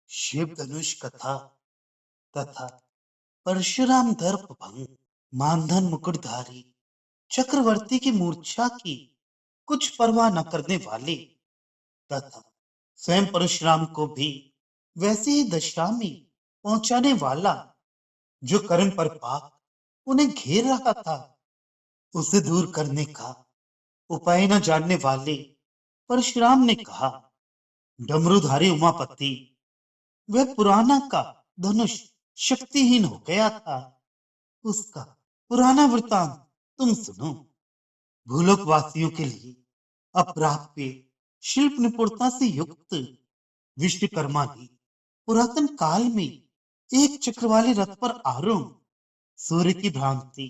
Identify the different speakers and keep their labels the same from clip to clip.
Speaker 1: शिव धनुष कथा तथा परशुराम दर्प भंग मानधन मुकुटधारी चक्रवर्ती की मूर्छा की कुछ परवाह न करने वाले तथा स्वयं परशुराम को भी वैसी ही दशा में पहुंचाने वाला जो कर्म पर पाप उन्हें घेर रहा था, उसे दूर करने का उपाय न जानने वाले परशुराम ने कहा, डमरूधारी उमापति, वह पुराना का धनुष शक्तिहीन हो गया था। उसका पुराना वृतांत तुम सुनो। भूलोक वासियों के लिए अप्राप्य शिल्प निपुणता से युक्त विश्वकर्मा ने पुरातन काल में एक चक्र वाले रथ पर आरूढ़ सूर्य की भ्रांति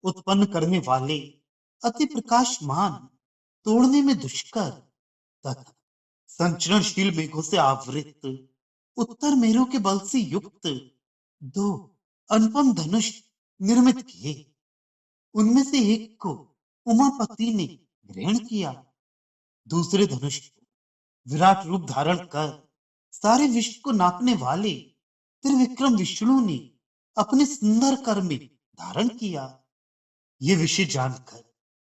Speaker 1: उत्पन्न करने वाले अति प्रकाशमान, तोड़ने में दुष्कर तथा संचरणशील मेघों से आवृत उत्तर मेरु के बल से युक्त दो अनुपम धनुष निर्मित किए। उनमें से एक को उमापति ने ग्रहण किया, दूसरे धनुष को विराट रूप धारण कर सारे विश्व को नापने वाले त्रिविक्रम विष्णु ने अपने सुंदर कर में धारण किया। ये विषय जानकर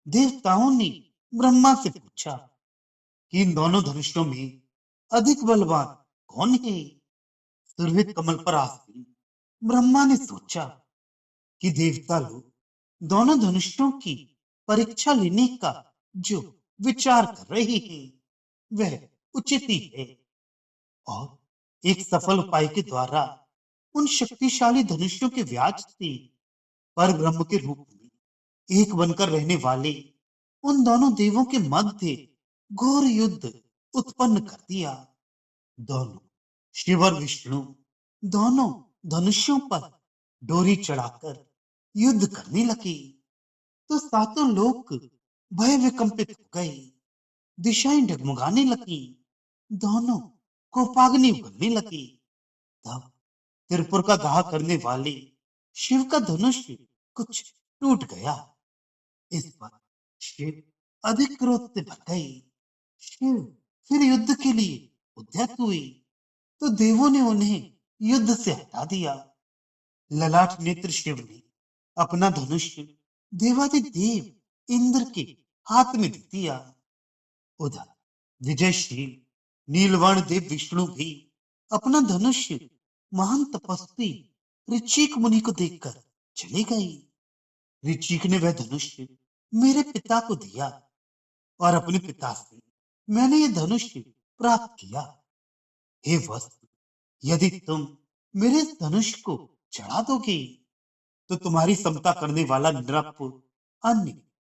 Speaker 1: देवताओं ने ब्रह्मा से पूछा कि इन दोनों धनुषों में अधिक बलवान कौन है। सुरभित कमल पर आसीन ब्रह्मा ने सोचा कि देवता लोग दोनों धनुषों की परीक्षा लेने का जो विचार कर रहे हैं वह उचित ही है, और एक सफल उपाय के द्वारा उन शक्तिशाली धनुषों के व्याज से पर ब्रह्म के रूप में एक बनकर रहने वाले उन दोनों देवों के मध्य घोर युद्ध उत्पन्न कर दिया। दोनों शिव और विष्णु दोनों धनुषों पर डोरी चढ़ाकर युद्ध करने लगे, तो सातों लोग भय विकंपित हो गए, दिशाएं डगमगाने लगी, दोनों कोपाग्नि उगलने लगी। तब त्रिपुर का दाह करने वाले शिव का धनुष कुछ टूट गया। इस पर शिव अधिक क्रोध से भर गए। शिव फिर युद्ध के लिए उद्यत हुए, तो देवों ने उन्हें युद्ध से हटा दिया। ललाट नेत्र शिव ने अपना धनुष देवादिदेव इंद्र के हाथ में दे दिया। उधर विजयशील नीलवर्ण देव विष्णु भी अपना धनुष महान तपस्वी ऋचिक मुनि को देकर चले गए। ऋचिक ने वह धनुष मेरे पिता को दिया और अपने पिता से मैंने यह धनुष प्राप्त किया। हे वत्स, यदि तुम मेरे इस धनुष को चढ़ा दोगे तो तुम्हारी समता करने वाला नृप अन्य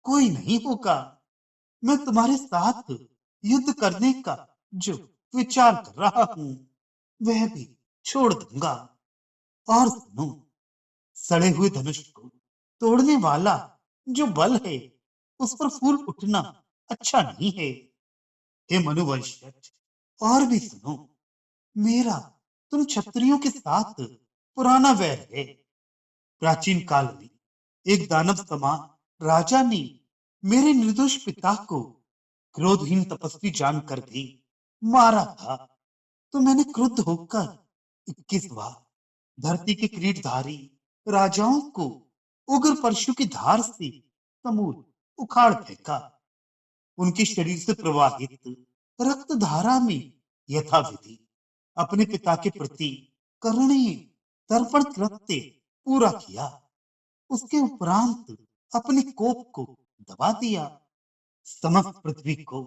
Speaker 1: कोई नहीं होगा। मैं तुम्हारे साथ युद्ध करने का जो विचार कर रहा हूं वह भी छोड़ दूंगा। और सुनो, सड़े हुए धनुष को तोड़ने वाला जो बल है उस पर फूल उठना अच्छा नहीं है। हे मनुवंशज, और भी सुनो, मेरा तुम क्षत्रियों के साथ पुराना वैर है। प्राचीन काल में एक दानव समान राजा ने मेरे निर्दोष पिता को क्रोधहीन तपस्वी जानकर भी मारा था, तो मैंने क्रुद्ध होकर 21 बार धरती के किरीटधारी राजाओं को उग्र परशु की धार से समूल उखाड़ फेंका। उनके शरीर से प्रवाहित रक्त धारा में यथाविधि अपने पिता के प्रति करुणीय तर्पण कृत्य पूरा किया। उसके उपरांत अपने कोप को दबा दिया, समस्त पृथ्वी को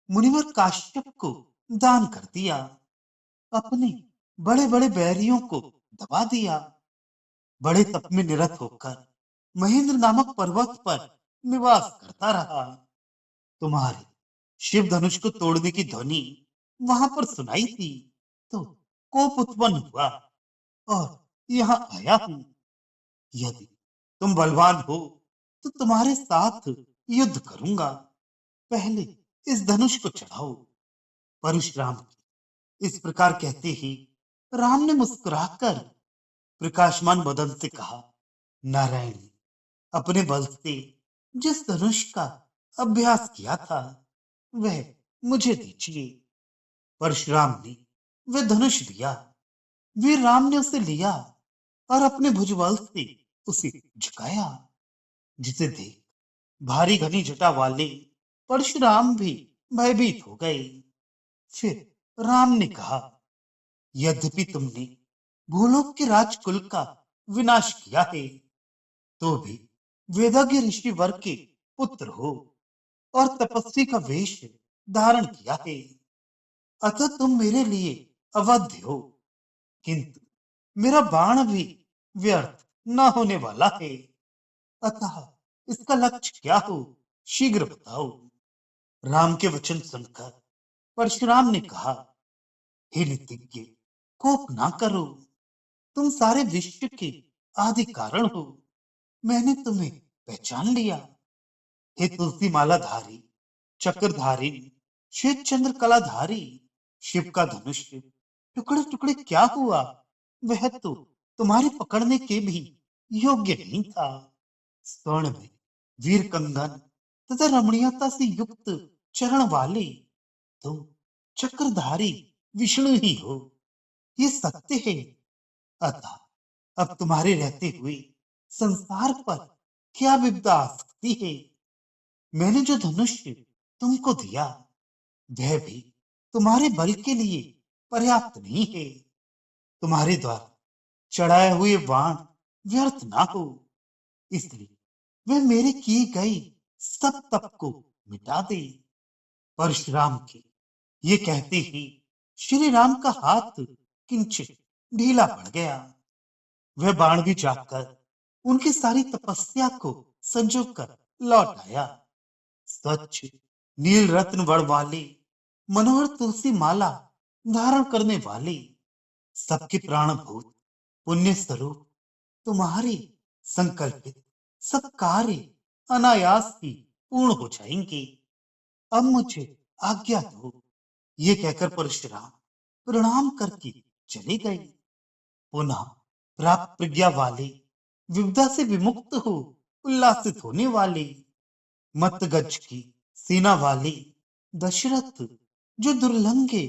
Speaker 1: मुनिवर काश्यप को दान कर दिया, अपने बड़े बड़े बैरियों को दबा दिया, बड़े तप में निरत होकर महेंद्र नामक पर्वत पर निवास करता रहा। तुम्हारे शिव धनुष को तोड़ने की ध्वनि वहां पर सुनाई थी, तो कोप उत्पन्न हुआ और यहाँ आया हूं। यदि तुम बलवान हो तो तुम्हारे साथ युद्ध करूंगा। पहले इस धनुष को चढ़ाओ। परशुराम की इस प्रकार कहते ही राम ने मुस्कुराकर प्रकाशमान बदन से कहा, नारायण ने अपने बल से जिस धनुष का अभ्यास किया था वह मुझे दीजिए। परशुराम ने वह धनुष दिया। वीर राम ने उसे लिया और अपने भुजबल से उसे झुकाया, जिसे देख भारी घनी जटा वाले परशुराम भी भयभीत हो गए। फिर राम ने कहा, यद्यपि तुमने भूलोक के राजकुल का विनाश किया है, तो भी वेदज्ञ ऋषि वर्ग के पुत्र हो और तपस्वी का वेश धारण किया है, अतः तुम मेरे लिए अवध्य हो। किंतु मेरा बाण भी व्यर्थ न होने वाला है, अतः इसका लक्ष्य क्या हो, शीघ्र बताओ। राम के वचन सुनकर परशुराम ने कहा, हे नीतिज्ञ, कोप ना करो। तुम सारे विश्व के आदि कारण हो। मैंने तुम्हें पहचान लिया। हे तुलसी माला धारी, चक्रधारी, श्वेत चंद्र कलाधारी, शिव का धनुष टुकड़े टुकड़े क्या हुआ, वह तो तुम्हारे पकड़ने के भी योग्य नहीं था। स्वर्ण में वीर कंगन तथा रमणीयता से युक्त चरण वाले तुम चक्रधारी विष्णु ही हो, ये सत्य है। अतः अब तुम्हारे रहते हुए संसार पर क्या विपदा आ सकती है। मैंने जो धनुष तुमको दिया, वह भी तुम्हारे बल के लिए पर्याप्त नहीं है। तुम्हारे द्वारा चढ़ाए हुए बाण व्यर्थ ना हो, इसलिए वह मेरे किए गए सब तप को मिटा दे। परशुराम के ये कहते ही श्री राम का हाथ किंचित ढीला पड़ गया। वह बाण भी जाकर उनकी सारी तपस्या को संजो कर लौट आया। स्वच्छ नील रत्न वर्ण वाले मनोहर तुलसी माला धारण करने वाले सबके प्राणभूत पुण्य स्वरूप तुम्हारे संकल्पित सब कार्य अनायास ही पूर्ण हो जाएंगे। अब मुझे आज्ञा दो। ये कहकर परशुराम प्रणाम करके चले गए। पुनः प्राप्त प्रज्ञा वाले, विविधा से विमुक्त हो उल्लासित होने वाले, मत गज की सेना वाले दशरथ, जो दुर्लंघे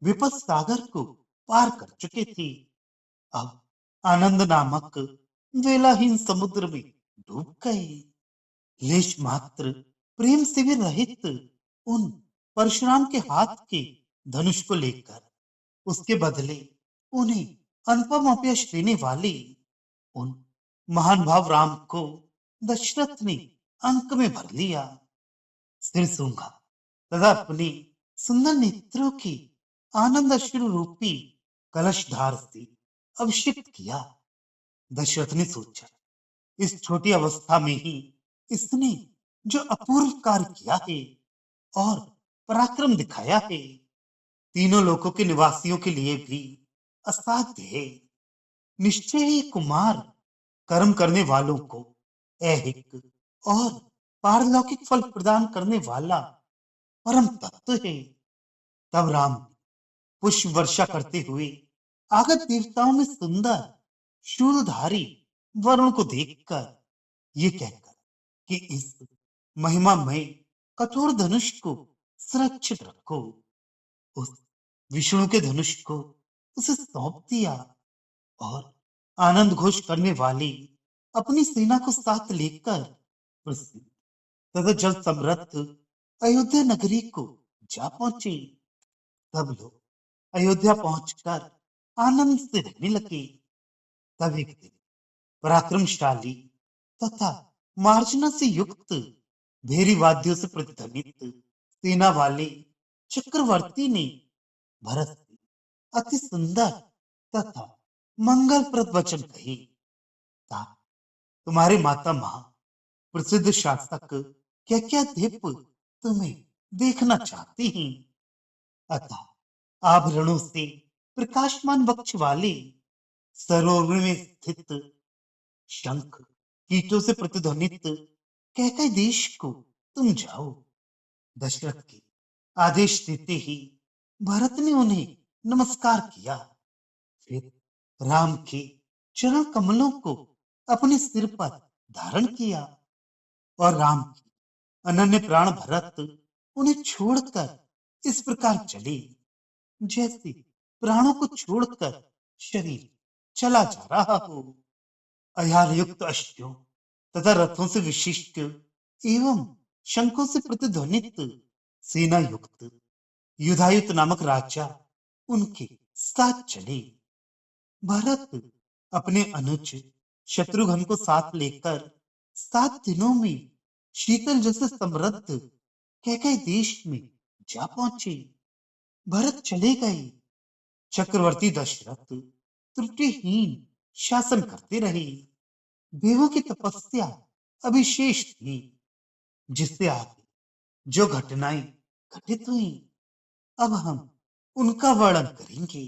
Speaker 1: विपद सागर को पार कर चुके थे, अब आनंद नामक वेलाहीन समुद्र में डूब गए। लेश मात्र प्रेम से भी रहित उन परशुराम के हाथ के धनुष को लेकर उसके बदले उन्हें अनुपम अपयश देने वाले उन महान भाव राम को दशरथ ने अंक में भर लिया। सिर सूंघा तथा अपने सुंदर नेत्रों की आनंद अश्रु रूपी कलश धार से अभिषेक किया। दशरथ ने सोचा, इस छोटी अवस्था में ही इसने जो अपूर्व कार्य किया है और पराक्रम दिखाया है, तीनों लोकों के निवासियों के लिए भी असाध्य है। निश्चय ही कुमार कर्म करने वालों को ऐहिक और पारलौकिक फल प्रदान करने वाला परम तत्व है। तब राम ने पुष्प वर्षा करते हुए आगत देवताओं में सुंदर शूलधारी वरुण को देखकर ये कहकर कि इस महिमामय कठोर धनुष को सुरक्षित रखो, उस विष्णु के धनुष को उसे सौंप दिया और आनंद घोष करने वाली अपनी सेना को साथ लेकर प्रसिद्ध तथा जल समृद्ध अयोध्या नगरी को जा पहुंचे। सब लोग अयोध्या पहुंचकर आनंद से रहने लगे। तब एक दिन पराक्रमशाली तथा मार्जना से युक्त भेरी वाद्यों से प्रतिध्वनित सेना वाले चक्रवर्ती ने भरत से अति सुंदर तथा मंगलप्रद वचन कहे। तुम्हारे माता महा प्रसिद्ध शासक क्या क्या दीप तुम्हें देखना चाहती हैं। अतः आभरणों से प्रकाशमान वक्ष वाले सरोवर में स्थित शंख कीटों से प्रतिध्वनित कैकई देश को तुम जाओ। दशरथ के आदेश देते ही भरत ने उन्हें नमस्कार किया। फिर राम के चरण कमलों को अपने सिर पर धारण किया और राम की अनन्य प्राण भरत उन्हें छोड़कर इस प्रकार चले, जैसे प्राणों को छोड़कर शरीर चला जा रहा हो। अयार युक्त अश्वियों तथा रथों से विशिष्ट एवं शंखों से प्रतिध्वनित सेना युक्त युधायुत नामक राजा उनके साथ चले। भरत अपने अनुज शत्रुघ्न को साथ लेकर 7 दिनों में शीतल जैसे समृद्ध कैकई देश में जा पहुंचे। भरत चले गए। चक्रवर्ती दशरथ त्रुटिहीन शासन करते रहे। देवों की तपस्या अभी शेष थी, जिससे आगे जो घटनाएं घटित हुई, अब हम उनका वर्णन करेंगे।